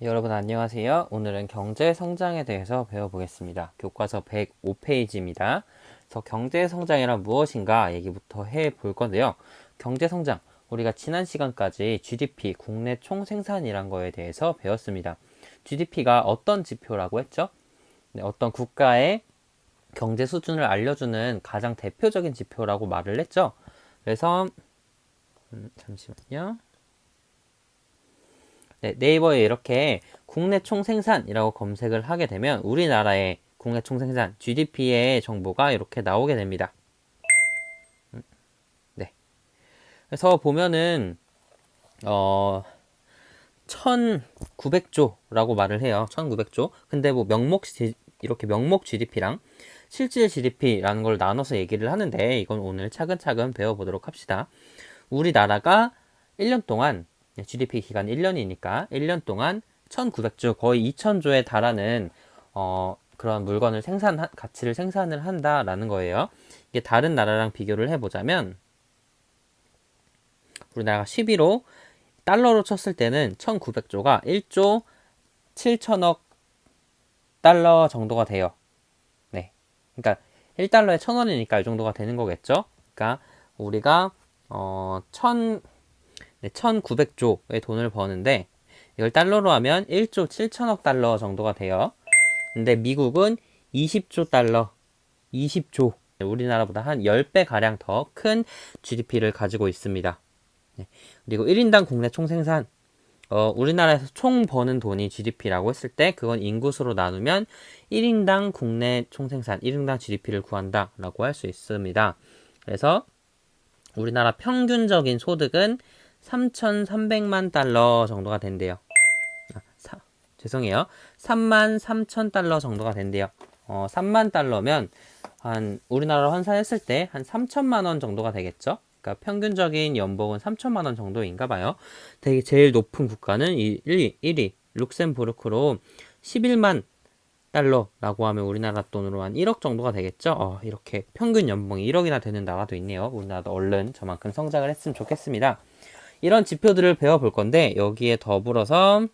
여러분 안녕하세요. 오늘은 경제 성장에 대해서 배워보겠습니다. 교과서 105페이지입니다. 그래서 경제 성장이란 무엇인가 얘기부터 해볼 건데요. 경제 성장, 우리가 지난 시간까지 GDP, 국내 총생산이란 거에 대해서 배웠습니다. GDP가 어떤 지표라고 했죠? 네, 어떤 국가의 경제 수준을 알려주는 가장 대표적인 지표라고 말을 했죠. 그래서 잠시만요. 네, 네이버에 이렇게 국내 총생산이라고 검색을 하게 되면 우리나라의 국내 총생산 GDP의 정보가 이렇게 나오게 됩니다. 네. 그래서 보면은 1900조라고 말을 해요. 1900조. 근데 뭐 이렇게 명목 GDP랑 실질 GDP라는 걸 나눠서 얘기를 하는데 이건 오늘 차근차근 배워보도록 합시다. 우리나라가 1년 동안 GDP 기간 1년이니까 1년 동안 1900조 거의 2000조에 달하는 그런 물건을 가치를 생산을 한다라는 거예요. 이게 다른 나라랑 비교를 해보자면 우리나라가 11호 달러로 쳤을 때는 1900조가 1조 7천억 달러 정도가 돼요. 네. 그러니까 1달러에 1000원이니까 이 정도가 되는 거겠죠. 그러니까 우리가 1900조의 돈을 버는데 이걸 달러로 하면 1조 7천억 달러 정도가 돼요. 근데 미국은 20조 달러, 20조. 우리나라보다 한 10배 가량 더 큰 GDP를 가지고 있습니다. 네. 그리고 1인당 국내 총생산. 우리나라에서 총 버는 돈이 GDP라고 했을 때 그건 인구수로 나누면 1인당 국내 총생산, 1인당 GDP를 구한다라고 할 수 있습니다. 그래서 우리나라 평균적인 소득은 3,300만 달러 정도가 된대요. 죄송해요. 3만 3천 달러 정도가 된대요. 3만 달러면 우리나라로 환산했을 때 한 3천만 원 정도가 되겠죠? 그러니까 평균적인 연봉은 3천만 원 정도인가 봐요. 되게 제일 높은 국가는 1위 룩셈부르크로 11만 달러라고 하면 우리나라 돈으로 한 1억 정도가 되겠죠? 이렇게 평균 연봉이 1억이나 되는 나라도 있네요. 우리나라도 얼른 저만큼 성장을 했으면 좋겠습니다. 이런 지표들을 배워볼 건데 여기에 더불어서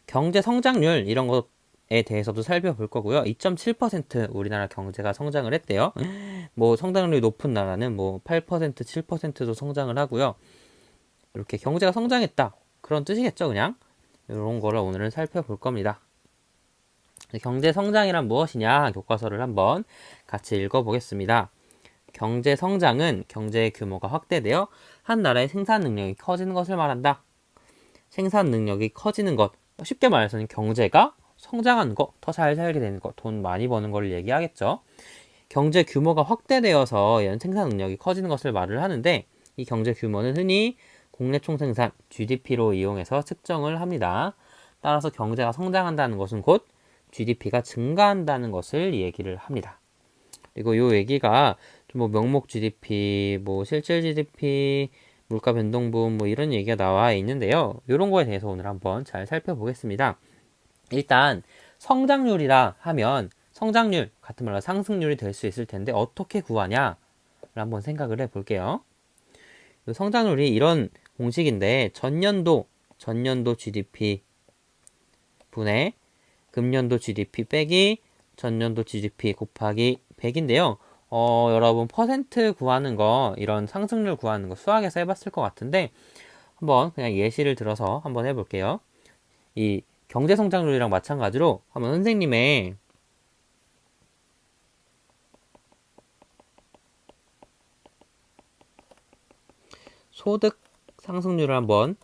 경제 성장률 이런 것에 대해서도 살펴볼 거고요. 2.7% 우리나라 경제가 성장을 했대요. 뭐 성장률이 높은 나라는 뭐 8%, 7%도 성장을 하고요. 이렇게 경제가 성장했다. 그런 뜻이겠죠, 그냥. 이런 거를 오늘은 살펴볼 겁니다. 경제 성장이란 무엇이냐 교과서를 한번 같이 읽어보겠습니다. 경제 성장은 경제의 규모가 확대되어 한 나라의 생산 능력이 커지는 것을 말한다. 생산 능력이 커지는 것, 쉽게 말해서는 경제가 성장하는 것, 더 잘 살게 되는 것, 돈 많이 버는 걸 얘기하겠죠. 경제 규모가 확대되어서 생산 능력이 커지는 것을 말을 하는데 이 경제 규모는 흔히 국내 총생산, GDP로 이용해서 측정을 합니다. 따라서 경제가 성장한다는 것은 곧 GDP가 증가한다는 것을 얘기를 합니다. 그리고 이 얘기가 뭐 명목 GDP, 뭐 실질 GDP, 물가 변동분 뭐 이런 얘기가 나와 있는데요. 이런 거에 대해서 오늘 한번 잘 살펴보겠습니다. 일단 성장률이라 하면 성장률 같은 말로 상승률이 될 수 있을 텐데 어떻게 구하냐를 한번 생각을 해볼게요. 성장률이 이런 공식인데 전년도 GDP 분의 금년도 GDP 빼기 전년도 GDP 곱하기 100인데요. 여러분 퍼센트 구하는 거 이런 상승률 구하는 거 수학에서 해봤을 것 같은데 한번 그냥 예시를 들어서 한번 해볼게요. 이 경제 성장률이랑 마찬가지로 한번 선생님의 소득 상승률을 한번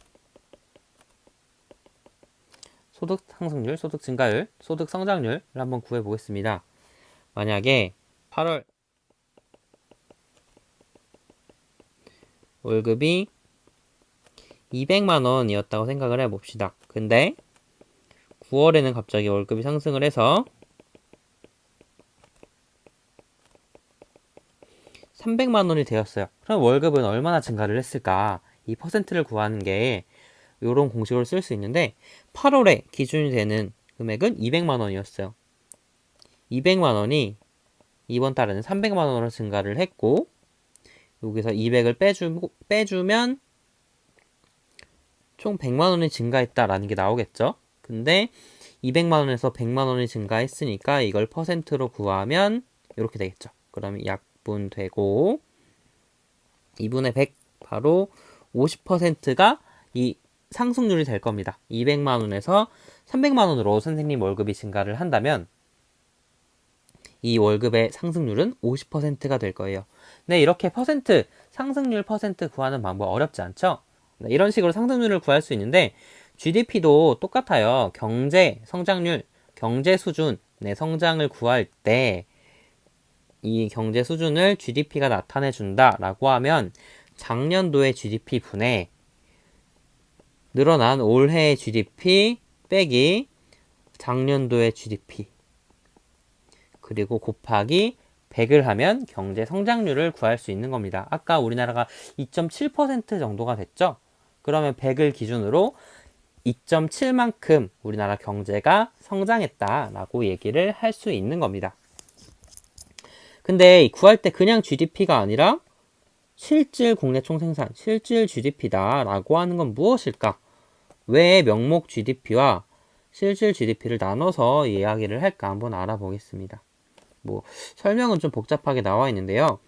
소득 상승률, 소득 증가율, 소득 성장률을 한번 구해 보겠습니다. 만약에 8월 월급이 200만 원이었다고 생각을 해봅시다. 근데 9월에는 갑자기 월급이 상승을 해서 300만 원이 되었어요. 그럼 월급은 얼마나 증가를 했을까? 이 퍼센트를 구하는 게 이런 공식으로 쓸 수 있는데 8월에 기준이 되는 금액은 200만 원이었어요. 200만 원이 이번 달에는 300만 원으로 증가를 했고 여기서 200을 빼주면 총 100만 원이 증가했다라는 게 나오겠죠. 근데 200만 원에서 100만 원이 증가했으니까 이걸 퍼센트로 구하면 이렇게 되겠죠. 그러면 약분되고 2분의 100 바로 50%가 이 상승률이 될 겁니다. 200만 원에서 300만 원으로 선생님 월급이 증가를 한다면 이 월급의 상승률은 50%가 될 거예요. 네, 이렇게 퍼센트, 상승률 퍼센트 구하는 방법 어렵지 않죠? 네, 이런 식으로 상승률을 구할 수 있는데 GDP도 똑같아요. 경제 성장률, 경제 수준의 성장을 구할 때 이 경제 수준을 GDP가 나타내 준다라고 하면 작년도의 GDP 분의 늘어난 올해의 GDP 빼기 작년도의 GDP 그리고 곱하기 100을 하면 경제 성장률을 구할 수 있는 겁니다. 아까 우리나라가 2.7% 정도가 됐죠? 그러면 100을 기준으로 2.7만큼 우리나라 경제가 성장했다라고 얘기를 할 수 있는 겁니다. 근데 구할 때 그냥 GDP가 아니라 실질 국내 총생산, 실질 GDP다라고 하는 건 무엇일까? 왜 명목 GDP와 실질 GDP를 나눠서 이야기를 할까 한번 알아보겠습니다. 설명은 좀 복잡하게 나와 있는데요.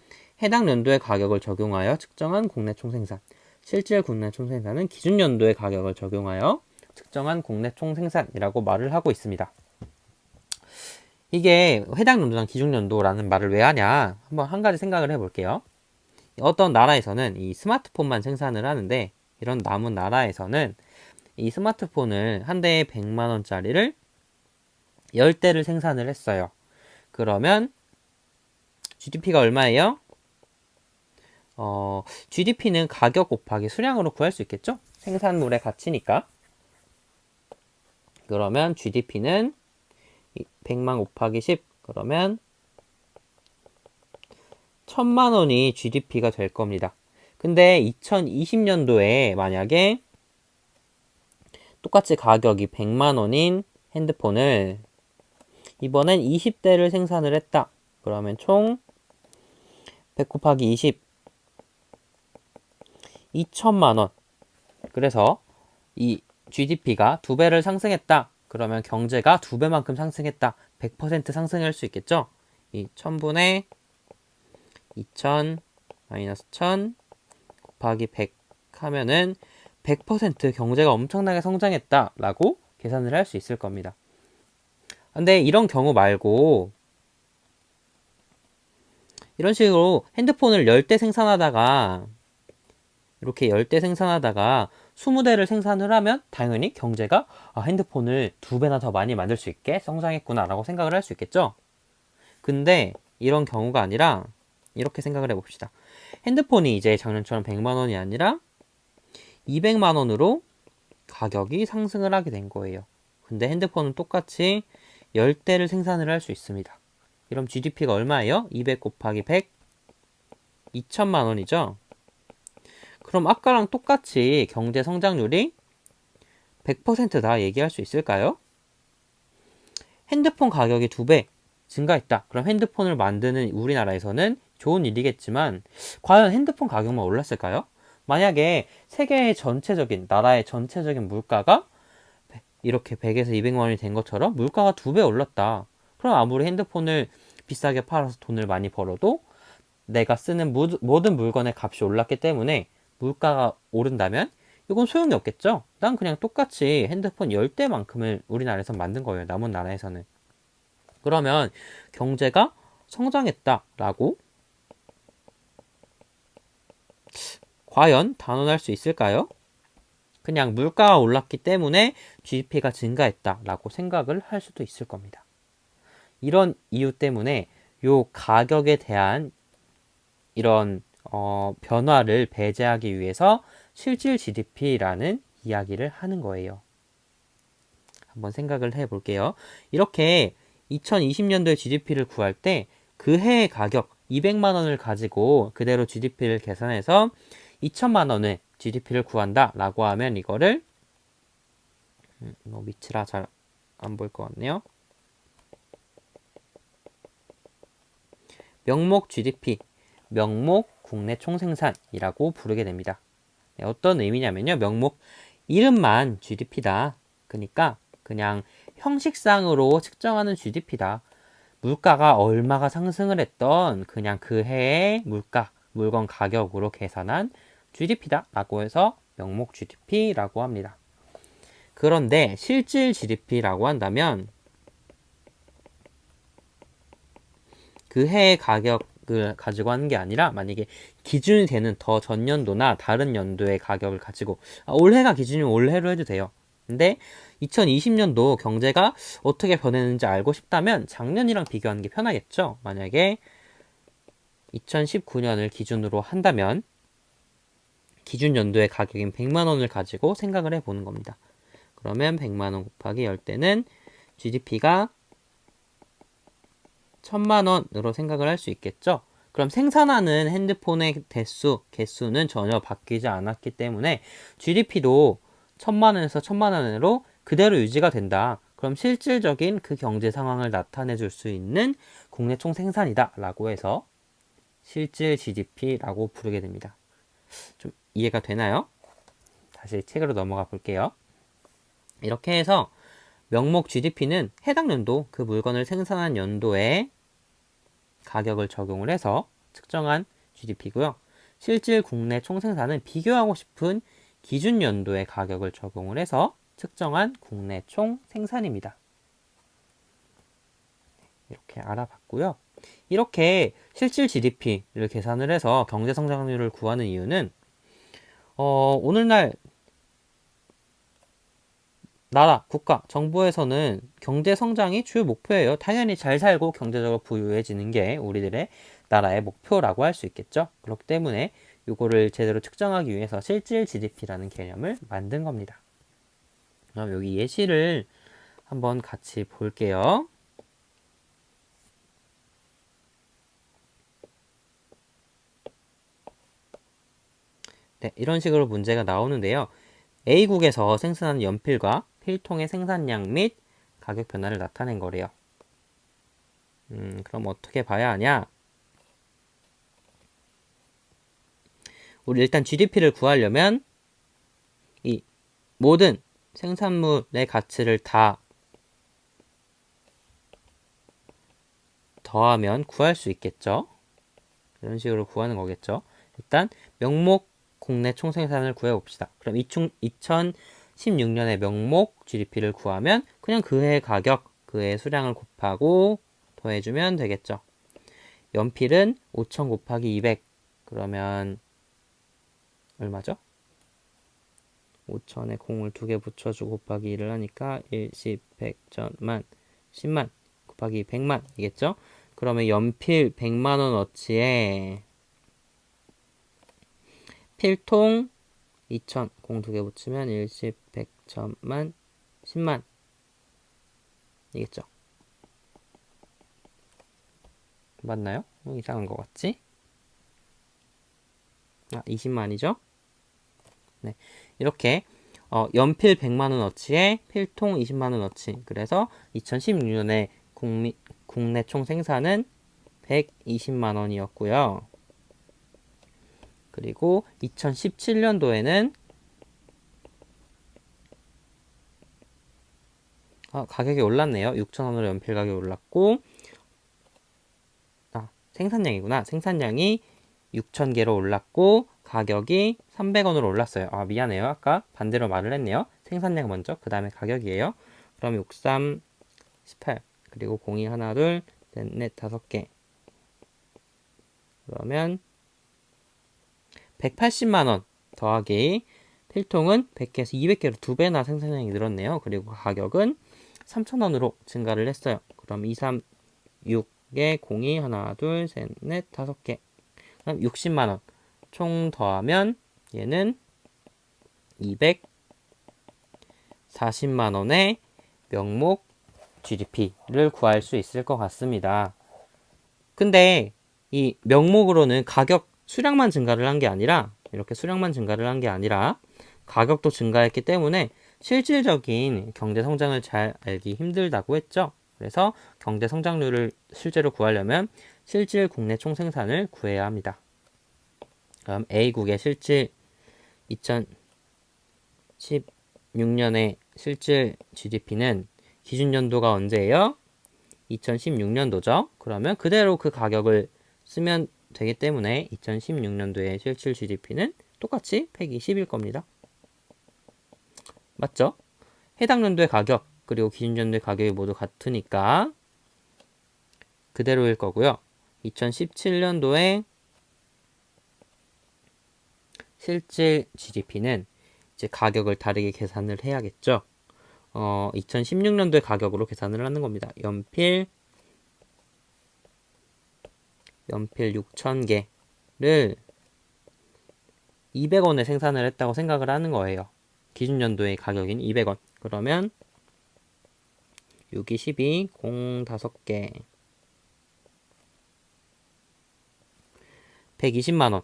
해당 연도의 가격을 적용하여 측정한 국내 총생산, 실질 국내 총생산은 기준 연도의 가격을 적용하여 측정한 국내 총생산이라고 말을 하고 있습니다. 이게 해당 연도랑 기준 연도라는 말을 왜 하냐? 한번 한 가지 생각을 해볼게요. 어떤 나라에서는 이 스마트폰만 생산을 하는데 이런 남은 나라에서는 이 스마트폰을 한 대에 100만 원짜리를 10대를 생산을 했어요. 그러면 GDP가 얼마예요? GDP는 가격 곱하기 수량으로 구할 수 있겠죠? 생산물의 가치니까. 그러면 GDP는 100만 곱하기 10 그러면 1000만 원이 GDP가 될 겁니다. 근데 2020년도에 만약에 똑같이 가격이 100만 원인 핸드폰을 이번엔 20대를 생산을 했다. 그러면 총 100 곱하기 20 2천만 원. 그래서 이 GDP가 2배를 상승했다. 그러면 경제가 2배만큼 상승했다. 100% 상승할 수 있겠죠? 이 1000분의 2000 마이너스 1000 곱하기 100 하면은 100% 경제가 엄청나게 성장했다 라고 계산을 할 수 있을 겁니다. 근데 이런 경우 말고 이런 식으로 핸드폰을 10대 생산하다가 이렇게 10대 생산하다가 20대를 생산을 하면 당연히 경제가 핸드폰을 2배나 더 많이 만들 수 있게 성장했구나 라고 생각을 할 수 있겠죠. 근데 이런 경우가 아니라 이렇게 생각을 해봅시다. 핸드폰이 이제 작년처럼 100만 원이 아니라 200만 원으로 가격이 상승을 하게 된 거예요. 근데 핸드폰은 똑같이 10대를 생산을 할 수 있습니다. 그럼 GDP가 얼마예요? 200 곱하기 100 2천만 원이죠. 그럼 아까랑 똑같이 경제 성장률이 100%다 얘기할 수 있을까요? 핸드폰 가격이 2배 증가했다. 그럼 핸드폰을 만드는 우리나라에서는 좋은 일이겠지만 과연 핸드폰 가격만 올랐을까요? 만약에 세계의 전체적인 나라의 전체적인 물가가 이렇게 100에서 200만 원이 된 것처럼 물가가 2배 올랐다. 그럼 아무리 핸드폰을 비싸게 팔아서 돈을 많이 벌어도 내가 쓰는 모든 물건의 값이 올랐기 때문에 물가가 오른다면 이건 소용이 없겠죠? 난 그냥 똑같이 핸드폰 10대만큼을 우리나라에서 만든 거예요. 남은 나라에서는. 그러면 경제가 성장했다라고 과연 단언할 수 있을까요? 그냥 물가가 올랐기 때문에 GDP가 증가했다라고 생각을 할 수도 있을 겁니다. 이런 이유 때문에 요 가격에 대한 이런 변화를 배제하기 위해서 실질 GDP라는 이야기를 하는 거예요. 한번 생각을 해볼게요. 이렇게 2020년도에 GDP를 구할 때 그 해의 가격 200만 원을 가지고 그대로 GDP를 계산해서 2천만 원의 GDP를 구한다 라고 하면 이거를 밑이라 잘 안 보일 것 같네요. 명목 GDP, 명목 국내 총생산이라고 부르게 됩니다. 어떤 의미냐면요. 명목 이름만 GDP다. 그러니까 그냥 형식상으로 측정하는 GDP다. 물가가 얼마가 상승을 했던 그냥 그 해의 물건 가격으로 계산한 GDP다 라고 해서 명목 GDP라고 합니다. 그런데 실질 GDP라고 한다면 그 해의 가격을 가지고 하는 게 아니라 만약에 기준이 되는 더 전년도나 다른 연도의 가격을 가지고 올해가 기준이면 올해로 해도 돼요. 근데 2020년도 경제가 어떻게 변했는지 알고 싶다면 작년이랑 비교하는 게 편하겠죠. 만약에 2019년을 기준으로 한다면 기준 연도의 가격인 100만 원을 가지고 생각을 해보는 겁니다. 그러면 100만 원 곱하기 10대는 GDP가 1000만 원으로 생각을 할 수 있겠죠. 그럼 생산하는 핸드폰의 개수는 전혀 바뀌지 않았기 때문에 GDP도 1000만 원에서 1000만 원으로 그대로 유지가 된다. 그럼 실질적인 그 경제 상황을 나타내 줄 수 있는 국내 총 생산이다 라고 해서 실질 GDP라고 부르게 됩니다. 좀 이해가 되나요? 다시 책으로 넘어가 볼게요. 이렇게 해서 명목 GDP는 해당 연도 그 물건을 생산한 연도의 가격을 적용을 해서 측정한 GDP고요. 실질 국내 총생산은 비교하고 싶은 기준 연도의 가격을 적용을 해서 측정한 국내 총생산입니다. 이렇게 알아봤고요. 이렇게 실질 GDP를 계산을 해서 경제 성장률을 구하는 이유는 오늘날 나라, 국가, 정부에서는 경제 성장이 주요 목표예요. 당연히 잘 살고 경제적으로 부유해지는 게 우리들의 나라의 목표라고 할 수 있겠죠. 그렇기 때문에 이거를 제대로 측정하기 위해서 실질 GDP라는 개념을 만든 겁니다. 그럼 여기 예시를 한번 같이 볼게요. 네, 이런 식으로 문제가 나오는데요. A국에서 생산하는 연필과 필통의 생산량 및 가격 변화를 나타낸 거래요. 그럼 어떻게 봐야 하냐? 우리 일단 GDP를 구하려면 이 모든 생산물의 가치를 다 더하면 구할 수 있겠죠? 이런 식으로 구하는 거겠죠? 일단 명목 국내 총생산을 구해봅시다. 그럼 2016년에 명목 GDP를 구하면 그냥 그해 가격, 그해 수량을 곱하고 더해주면 되겠죠. 연필은 5,000 곱하기 200 그러면 얼마죠? 5,000에 공을 2개 붙여주고 곱하기 1을 하니까 1, 10, 100, 1000만, 10만 곱하기 100만 이겠죠? 그러면 연필 100만 원어치에 필통 2,000, 공 2개 붙이면 1, 10, 100, 1000만, 10만 이겠죠? 맞나요? 이상한 것 같지? 20만이죠? 네, 이렇게 연필 100만 원어치에 필통 20만 원어치 그래서 2016년에 국내 총 생산은 120만 원이었고요. 그리고 2017년도에는 가격이 올랐네요. 6,000원으로 연필 가격이 올랐고 생산량이구나. 생산량이 6,000개로 올랐고 가격이 300원으로 올랐어요. 미안해요. 아까 반대로 말을 했네요. 생산량 먼저 그 다음에 가격이에요. 그럼 6, 3, 18 그리고 02 하나 둘 셋, 넷, 5개 그러면 180만원 더하기 필통은 100개에서 200개로 2배나 생산량이 늘었네요. 그리고 가격은 3,000원으로 증가를 했어요. 그럼 2, 3, 6에 02 하나 둘 셋, 넷, 5개 그럼 60만원 총 더하면 얘는 240만원의 명목 GDP를 구할 수 있을 것 같습니다. 근데 이 명목으로는 가격 수량만 증가를 한 게 아니라 이렇게 수량만 증가를 한 게 아니라 가격도 증가했기 때문에 실질적인 경제 성장을 잘 알기 힘들다고 했죠. 그래서 경제 성장률을 실제로 구하려면 실질 국내 총생산을 구해야 합니다. 그럼 A국의 실질 2016년의 실질 GDP는 기준 연도가 언제예요? 2016년도죠. 그러면 그대로 그 가격을 쓰면 되기 때문에 2016년도의 실질 GDP는 똑같이 120일 겁니다. 맞죠? 해당 연도의 가격 그리고 기준 연도의 가격이 모두 같으니까 그대로일 거고요. 2017년도에 실질 GDP는 이제 가격을 다르게 계산을 해야겠죠. 2016년도의 가격으로 계산을 하는 겁니다. 연필 6,000개를 200원에 생산을 했다고 생각을 하는 거예요. 기준 연도의 가격인 200원. 그러면 6이 12, 0 5개 120만 원.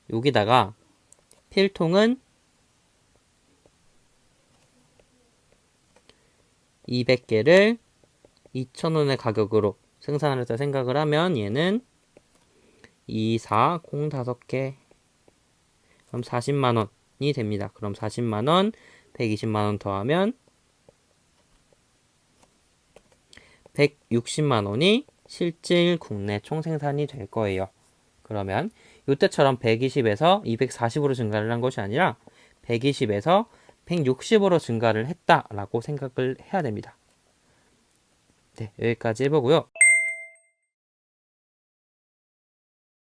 여기다가 필통은 200개를 2,000원의 가격으로 생산을 했다 생각을 하면 얘는 2, 4, 0 5개 그럼 40만 원이 됩니다. 그럼 40만 원, 120만 원 더하면 160만 원이 실질 국내 총생산이 될 거예요. 그러면 이때처럼 120에서 240으로 증가를 한 것이 아니라 120에서 160으로 증가를 했다라고 생각을 해야 됩니다. 네, 여기까지 해보고요.